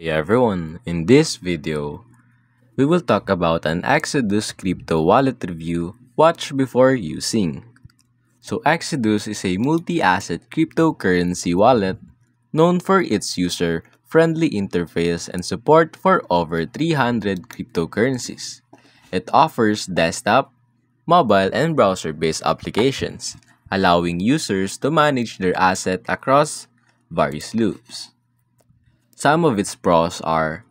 Hey everyone, in this video, we will talk about an Exodus crypto wallet review. Watch before using. So Exodus is a multi-asset cryptocurrency wallet known for its user-friendly interface and support for over 300 cryptocurrencies. It offers desktop, mobile, and browser-based applications, allowing users to manage their asset across various loops. Some of its pros are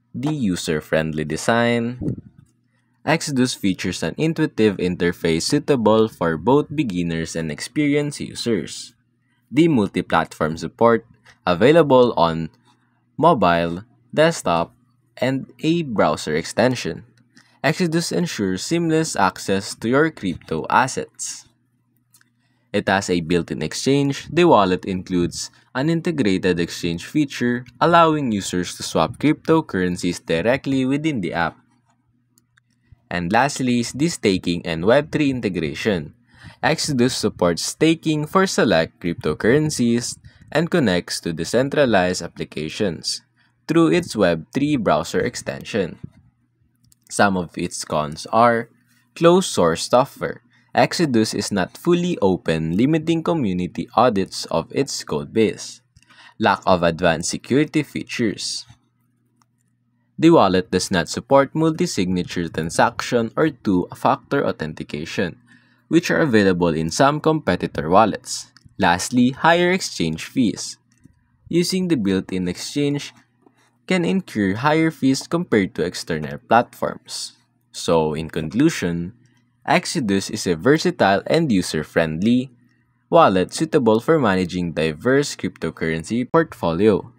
the user-friendly design. Exodus features an intuitive interface suitable for both beginners and experienced users. The multi-platform support available on mobile, desktop, and a browser extension. Exodus ensures seamless access to your crypto assets. It has a built-in exchange. The wallet includes an integrated exchange feature, allowing users to swap cryptocurrencies directly within the app. And lastly is the staking and Web3 integration. Exodus supports staking for select cryptocurrencies and connects to decentralized applications through its Web3 browser extension. Some of its cons are closed source software. Exodus is not fully open, limiting community audits of its codebase. Lack of advanced security features. The wallet does not support multi-signature transaction or two-factor authentication, which are available in some competitor wallets. Lastly, higher exchange fees. Using the built-in exchange can incur higher fees compared to external platforms. So, in conclusion, Exodus is a versatile and user-friendly wallet suitable for managing diverse cryptocurrency portfolio.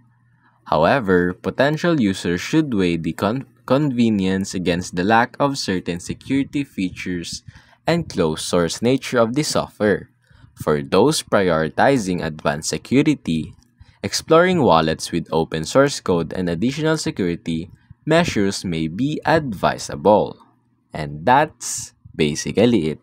However, potential users should weigh the convenience against the lack of certain security features and closed source nature of the software. For those prioritizing advanced security, exploring wallets with open source code and additional security measures may be advisable. And that's basically it.